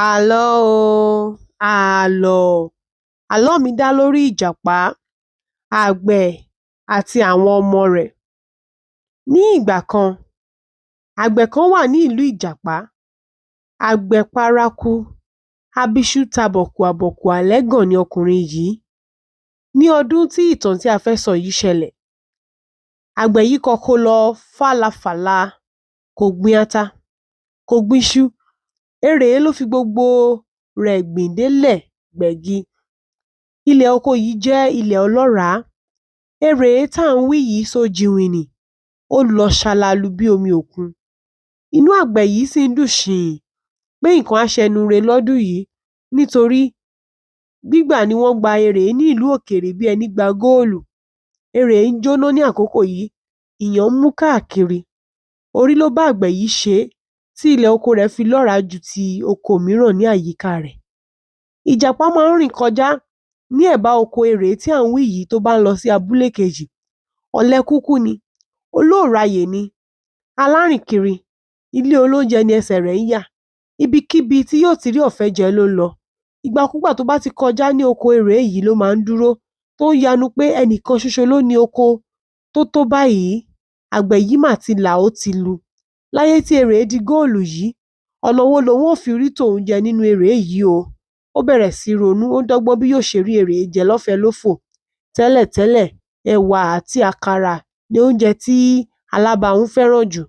Àlọ́ o, àlọ́. Àlọ́ mi dá lórí ìjàpá, àgbẹ̀ àti àwọn ọmọ rẹ̀. Ní ìgbà kan, àgbẹ̀ kan wà ní ìlú Ìjàpá. Àgbẹ̀ paraku, abiṣu tabọ̀kù àbọ̀kù àlẹ́gàn ni ọkùnrin yìí. Ní ọdún tí ìtàn tí a fẹ́ sọ yìí ṣẹlẹ̀, àgbẹ̀ yìí kọko lọ fálafàla, kò gbin ata, kò gbin iṣu, erèé ló fi gbogbo rẹ̀ gbìn délẹ̀ gbẹ̀gi. Ilẹ̀ oko yìí jẹ́ ilẹ̀ ọlọ́ràá. Erèé tá à ń wí yìí so jìnwìnì, ó lọ ṣalalu bí omi òkun. Inú àgbẹ̀ yìí sì ń dùn ṣììn pé nǹkan á ṣẹnure lọ́dún yìí nítorí gbígbà ni wọ́n gba erèé ní ìlú òkèèrè bí ẹní gba góòlù. Erèé ń jóná ní àkókò yìí, ìyàn ń mú káàkiri. Orí ló bá àgbẹ̀ yìí ṣe é tí ilẹ̀ oko rẹ̀ fi lọ́ràá ju ti oko mìíràn ní àyíká rẹ̀. Ìjàpá máa ń rìn kọjá ní ẹ̀bá oko erèé tí à ń wí yìí tó bá ń lọ sí abúlé kejì. Ọ̀lẹ kúkú ni, olóòrayè ni, alárìnkiri, ilé olóúnjẹ ni ẹsẹ̀ rẹ̀ ń yà. Ibikíbi tí yóò ti rí ọ̀fẹ́ jẹ ló ń lọ. Ìgbàkúgbà tó bá ti kọjá ní oko erèé yìí ló máa ń dúró tó ń yanu pé ẹnìkan ṣoṣo ló ní oko tó tó báyìí. Àgbẹ̀ yìí mà ti là ó ti lu. Láyé tí erèé di góòlù yìí, ọ̀nà wo lòun ó fi rí tòun jẹ nínú erèé yìí o? Ó bẹ̀rẹ̀ sí ronú, ó ń dọ́gbọ́n bí yóò ṣe rí erèé jẹ lọ́fẹ̀ẹ́ lófò. Tẹ́lẹ̀tẹ́lẹ̀, ẹ̀wà àti àkàrà ni oúnjẹ tí alábàáhùn fẹ́ràn jù.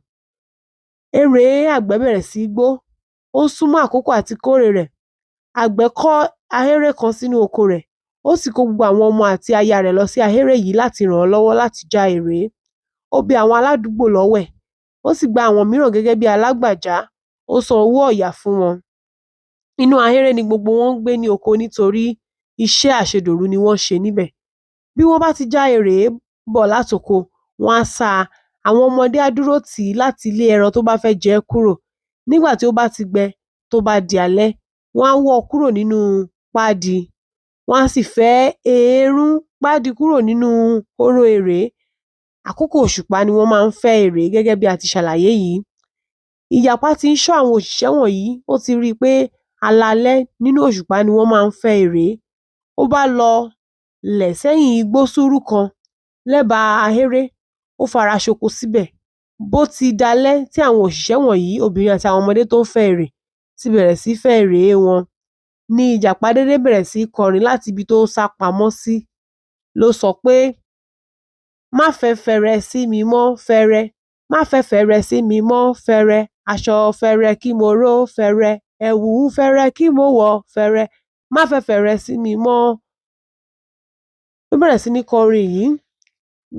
Erèé àgbẹ̀ bẹ̀rẹ̀ sí gbó, ó ń súnmọ́ àkókò àti kórè rẹ̀. Àgbẹ̀ kọ́ ahéré kan sínú oko rẹ̀, ó sì kó gbogbo àwọn ọmọ àti aya rẹ̀ lọ sí ahéré yìí láti ràn án lọ́wọ́ láti já erèé. Ó bẹ àwọn aládùúgbò lọ́wẹ̀, ó sì gba àwọn mìíràn gẹ́gẹ́ bí alágbàjá, ó san owó ọ̀yà fún wọn. Inú ahéré ni gbogbo wọn ń gbé ní oko nítorí iṣẹ́ àṣedòru ni wọ́n ṣe níbẹ̀. Bí wọ́n bá ti já erèé bọ̀ látoko, wọ́n á sá a. Àwọn ọmọdé á dúró tì í láti lé ẹran tó bá fẹ́ jẹ ẹ́ kúrò. Nígbà tí ó bá ti gbẹ, tó bá di alẹ́, wọ́n á wọ́ ọ kúrò nínú pádi. Wọ́n á sì fẹ́ eérún pádi kúrò nínú hóró erèé. Àkókò òṣùpá ni wọ́n máa ń fẹ́ erèé gẹ́gẹ́ bí a ti ṣàlàyé yìí. Ìjàpá ti ń ṣọ́ àwọn òṣìṣẹ́ wọ̀nyí, ó ti rí i pé alalẹ́ nínú òṣùpá ni wọ́n máa ń fẹ́ erèé. Ó bá lọ lẹ̀ sẹ́yìn igbó sùúrù kan lẹ́bàá ahéré, ó fara ṣoko síbẹ̀. Bó ti dalẹ́ tí àwọn òṣìṣẹ́ wọ̀nyí, obìnrin àti àwọn ọmọdé tó ń fẹ́ erèé, ti bẹ̀rẹ̀ sí fẹ́ erèé wọn, ni ìjàpá dédé bẹ̀rẹ̀ sí kọrin láti ibi tó sá pamọ́ sí. Ló sọ pé, má fẹ́ fẹ̀rẹ̀ sí mi mọ́ fẹ́rẹ́, má fẹ́ fẹ̀rẹ̀ sí mi mọ́ fẹ́rẹ́, aṣọ fẹ́rẹ́ kí mo ró fẹ́rẹ́, ẹ̀wù fẹ́rẹ́ kí mo wọ̀ fẹ́rẹ́, má fẹ́ fẹ̀rẹ̀ sí mi mọ́. Ó bẹ̀rẹ̀ sí ní kọrin yìí.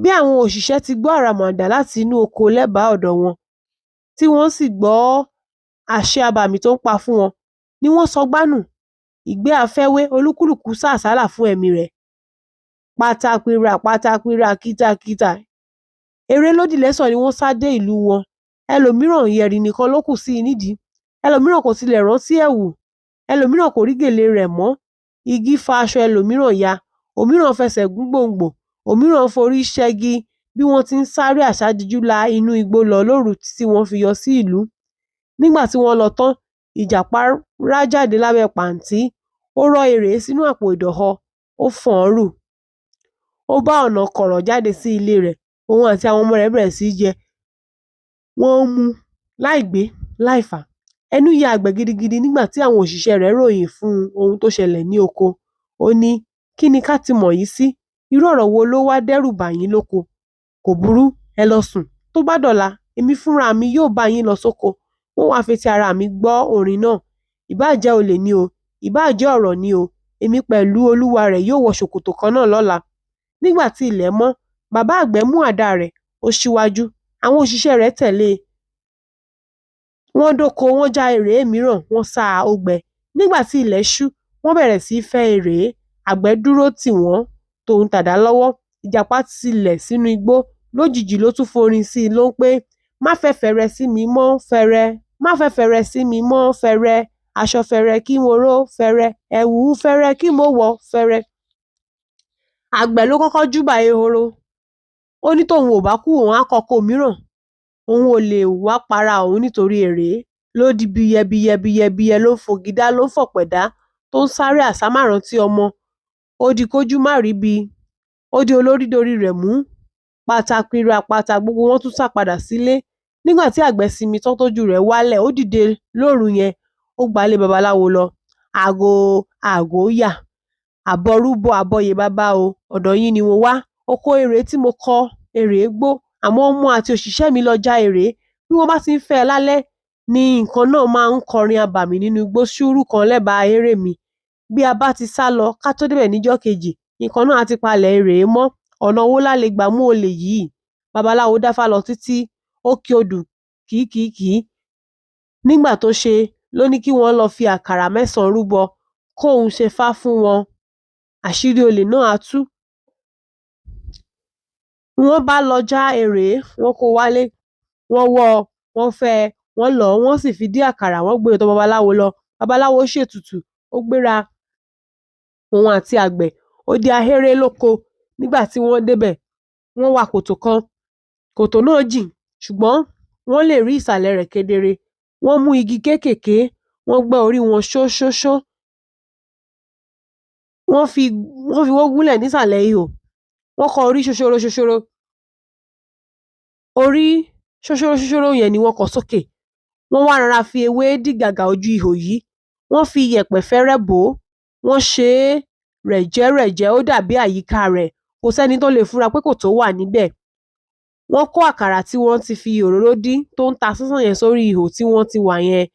Bí àwọn òṣìṣẹ́ ti gbọ́ àràmàǹdà láti inú oko lẹ́bàá ọ̀dọ̀ wọn, tí wọ́n sì gbọ́ àṣẹ abàmì tó ń pa fún wọn, ni wọ́n sọgbánù. Ìgbé afẹ́wé, olúkúlùkù sá àsálà fún ẹ̀mí rẹ̀. Pátápìrà kìtàkìtà. Eré lódìlẹ́sọ̀ ni wọ́n sá dé ìlú wọn. Ẹlòmíràn yẹ̀rì nìkan ló kù sí i nídìí. Ẹlòmíràn kò tilẹ̀ rántí ẹ̀wù. Ẹlòmíràn kò rí gèlè rẹ̀ mọ́. Igi fa aṣọ ẹlòmíràn ya. Òmíràn fẹsẹ̀ gún gbòǹgbò. Òmíràn forí ṣẹ́gi bí wọ́n ti ń sáré àsádijú la inú igbó lọ lóru tí wọ́n fi yọ sí ìlú. Nígbà tí wọ́n lọ tán, ìjàpá rá jáde lábẹ́ pàǹtí. Ó rọ́ erèé sínú àpò ìdọ̀họ, ó fọ́n ọ́n rù. Ó bá ọ̀nà kọ̀rọ̀ jáde sí ilé rẹ̀. Òun àti àwọn ọmọ rẹ̀ bẹ̀rẹ̀ sí í jẹ. Wọ́n ń mu láì gbé láì fà. Ẹnu ya àgbẹ̀ gidigidi nígbà tí àwọn òṣìṣẹ́ rẹ̀ ròyìn fún un ohun tó ṣẹlẹ̀ ní oko. Ó ní, kí ni ká ti mọ̀ yìí sí? Irú ọ̀rọ̀ wo ló wá dẹ́rù bà yín lóko? Kò burú, ẹ lọ sùn. Tó bá dọ̀la, èmi fúnra mi yóò bá yín lọ sóko. Wọ́n wá fetí ara mi gbọ́ orin náà. Ìbáà jẹ́ olè ni o, ìbáà jẹ́ ọ̀rọ̀ ni o, èmi pẹ̀lú olúwa rẹ̀ yóò wọ ṣòkòtò kan náà lọ́la. Nígbà tí ilẹ̀ mọ́, bàbá àgbẹ̀ mú àdá rẹ̀, ó ṣíwájú. Àwọn òṣìṣẹ́ rẹ̀ tẹ̀lé e. Wọ́n dóko, wọ́n já erèé mìíràn, wọ́n sá a ó gbẹ. Nígbà tí ilẹ̀ ṣú, wọ́n bẹ̀rẹ̀ sí í fẹ́ erèé. Àgbẹ̀ dúró tì wọ́n, tòun tàdá lọ́wọ́. Ìjàpá tilẹ̀ sínú igbó. Lójijì ló tún forin sí i ló ń pé, má fẹ́ fẹ̀rẹ̀ sí mi mọ́ fẹ́rẹ́, má fẹ́ fẹ̀rẹ̀ sí mi mọ́ fẹ́rẹ́, aṣọ fẹ́rẹ́ kí mo ró fẹ́rẹ́, ẹ̀wù fẹ́rẹ́ kí mo wọ̀ fẹ́rẹ́. Àgbẹ̀ ló kọ́kọ́ júbà ehoro. Ó ní tóun ò bá kú, òun á kọko mìíràn. Òun ò lè wá para òun nítorí erèé. ló di biyẹbiyẹbiyẹbiyẹ ló ń fògidá ló ń fọ̀pẹ̀dá tó ń sáré àsámárántí ọmọ. Ó di kójú má ríbi, ó di olórí dorí rẹ̀ mú, pátapìrì àpáta gbogbo wọn tún sá padà sílé. Nígbà tí àgbẹ̀ sinmi tán tójú rẹ̀ wálẹ̀, ó dìde lóru yẹn, ó gbalé babaláwo lọ. Àgò yà, àbọ̀ rúbọ àbọyè bàbá o, ọ̀dọ̀ yín ni mo wá. Oko èrè tí mo kọ, èrè gbó, àmọ́ ọmọ àti òṣìṣẹ́ mi lọ já èrè. Bí wọ́n bá ti ń fẹ́ lálẹ́ ni nǹkan náà máa ń kọrin abàmì nínú igbó sùúrù kan lẹ́bàá ahéré mi. Bí a bá ti sá lọ ká tó débẹ̀ níjọ́ kejì, nǹkan náà á ti palẹ̀ èrè mọ́. Ọ̀nà wo la lè gbà mú olè yìí? Babaláwo dáfá lọ títí, ó kí odù kìíkìíkìí. Nígbà tó ṣe ló ní kí wọ́n lọ fi àkàrà 9 rúbọ, kóun ṣe fá fún wọn. Àṣírí olè náà á tú. Wọ́n bá lọ já èrè, wọ́n kó wálé, wọ́n wọ́, wọ́n fẹ́, wọ́n lọ̀, wọ́n sì fi dín àkàrà, wọ́n gbé tọ̀ babaláwo lọ. Babaláwo ṣètùtù, ó gbéra òun àti àgbẹ̀, ó di ahéré lóko. Nígbà tí wọ́n débẹ̀, wọ́n wá kòtò kan. Kòtò náà jìn, ṣùgbọ́n wọ́n lè rí ìsàlẹ̀ rẹ̀ kedere. Wọ́n mú igi kéékèèké, wọ́n gbẹ́ orí wọn ṣóṣóṣó. Wọ́n fi wọ́n gúnlẹ̀ nísàlẹ̀ ihò. Wọ́n kọ orí ṣoṣoro ṣoṣoro. Orí ṣoṣoro ṣoṣoro yẹn ni wọ́n kọ sókè. Wọ́n wá rọra fi ewé dí gàgà ojú ihò yìí. Wọ́n fi iyẹ̀pẹ̀ fẹ́rẹ́ bò ó. Wọ́n ṣe é rẹ̀jẹ̀rẹ̀jẹ̀, ó dàbí àyíká rẹ̀. Kò sẹ́ni tó lè fura pé kòtò wà níbẹ̀. Wọ́n kó àkàrà tí wọ́n ti fi òróró dín tó ń ta sánsán yẹn sórí ihò tí wọ́n ti wà yẹn.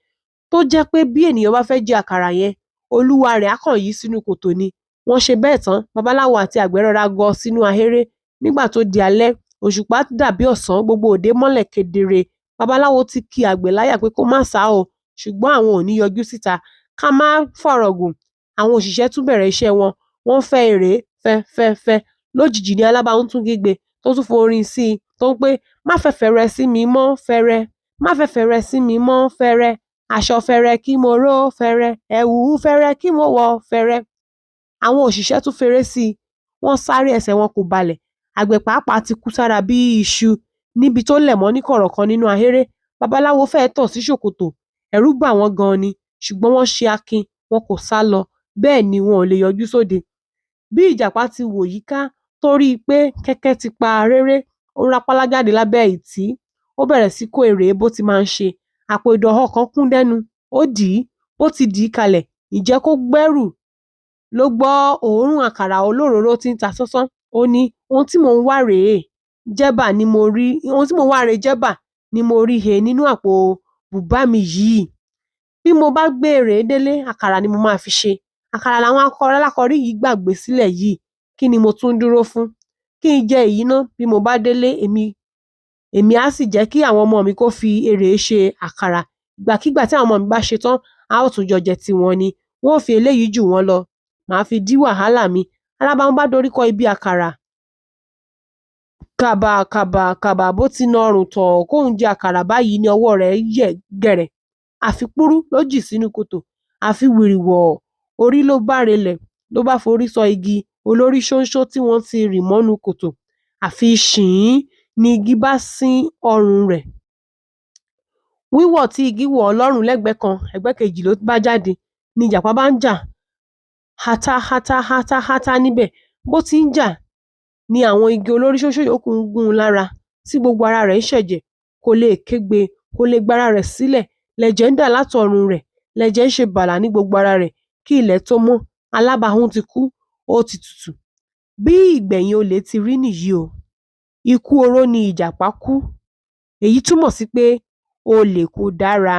Tó jẹ́ pé bí ènìyàn bá fẹ́ jẹ àkàrà yẹn, olúwa rẹ̀ á kàn yí sínú kòtò ni. Wọ́n ṣe bẹ́ẹ̀ tán, babaláwo àti àgbẹ̀ rọra gọ sínú ahéré. Nígbà tó di alẹ́, òṣùpá dàbí ọ̀sán, gbogbo òde mọ́lẹ̀ kedere. Babaláwo ti kí àgbẹ̀ láyà pé kó má sá o, ṣùgbọ́n àwọn ò ní yọjú síta. Ká má fọ̀rọ̀ gùn, àwọn òṣìṣẹ́ tún bẹ̀rẹ̀ iṣẹ́ wọn. Wọ́n fẹ́ èrè fẹ́. Lójijì ni alábàáhùn tún kígbe, tó tún forin sí i, tó ń pé má fẹ̀fẹ̀ rẹ sí mi mọ́ fẹ́rẹ́, má fẹ̀fẹ̀ rẹ sí mi mọ́ fẹ́rẹ́, aṣọ fẹ́rẹ́ kí mo ró fẹ́rẹ́, ẹ̀wù fẹ́rẹ́ kí mo wọ̀ fẹ́rẹ́. Àwọn òṣìṣẹ́ tún feré sí i. Wọ́n sáré, ẹsẹ̀ wọn kò balẹ̀. Àgbẹ̀ pàápàá ti kú sára bí iṣu níbi tó lẹ̀ mọ́ ní kọ̀rọ̀ kan nínú ahéré. Babaláwo fẹ́ẹ́ tọ̀ sí ṣòkòtò. Ẹ̀rù bà wọ́n gan ni, ṣùgbọ́n wọ́n ṣe akin, wọn kò sálọ. Bẹ́ẹ̀ ni wọn ò lè yọjú sóde. Bí ìjàpá ti wò yíká tó rí i pé kẹ́kẹ́ ti pa aréré, ó rápálá jáde lábẹ́ ìtí. Ó bẹ̀rẹ̀ sí kó èrè bó ti máa ń ṣe. Àpò ìdọ̀họ kan kún dẹ́nu. Ó dì í, bó ti dì í kalẹ̀, ǹjẹ́ kó gbẹ́rù ló gbọ́ òórùn àkàrà olóróró tí ń ta sánsán. Ó ní ohun tí mò ń wá rèé jẹ́bà ni mo rí, ohun tí mò ń wá rèé jẹ́bà ni mo rí he nínú àpò bùbá mi yìí. Bí mo bá gbé èrè délé, àkàrà ni mo máa fi ṣe. Àkàrà làwọn alákọ̀rí yìí gbàgbé sílẹ̀ yìí. Kí ni mo tún dúró fún? Kí n jẹ èyí ná, bí mo bá délé, èmi á sì jẹ́ kí àwọn ọmọ mi kó fi èrè ṣe àkàrà. Ìgbàkígbà tí àwọn ọmọ mi bá ṣe tán, a ó tún jọ jẹ tiwọn ni. Wọ́n ò fi eléyìí jù wọ́n lọ. Màá fi dí wàhálà mi. Alábàáhùn bá dorí kọ ibi àkàrà. Kàbà bó ti na ọrùn tọ̀ kóun jẹ àkàrà báyìí ni ọwọ́ rẹ̀ yẹ̀ gẹ̀rẹ̀. Àfi púrú ló jì sínú kòtò. Àfi wìrìwọ̀ orí ló bá relẹ̀, ló bá forí sọ igi olórí ṣóńṣó tí wọ́n ti rì mọ́nú kòtò. Àfi ṣìín ni igi bá sín ọrùn rẹ̀. Wíwọ̀ tí igi wọ̀ lọ́rùn lẹ́gbẹ̀ẹ́ kan, ẹ̀gbẹ́ kejì ló bá jáde. Ni ìjàpá bá ń jà hátá níbẹ̀. Bó ti ń jà ni àwọn igi olórí ṣóńṣó yòókù ń gún un lára, tí gbogbo ara rẹ̀ ń ṣẹ̀jẹ̀. Kò lè kégbe, kò lè gbára rẹ̀ sílẹ̀. Lẹ̀jẹ̀ ń dà látọrùn rẹ̀, lẹ̀jẹ̀ ń ṣe bàlà ní gbogbo ara rẹ̀. Kí ilẹ̀ tó mọ́, alábàáhùn ti kú, ó ti tutù. Bí ìgbẹ̀yìn olè ti rí nìyí o. Ikú oró ni ìjàpá kú. Èyí túmọ̀ sí pé olè kò dára.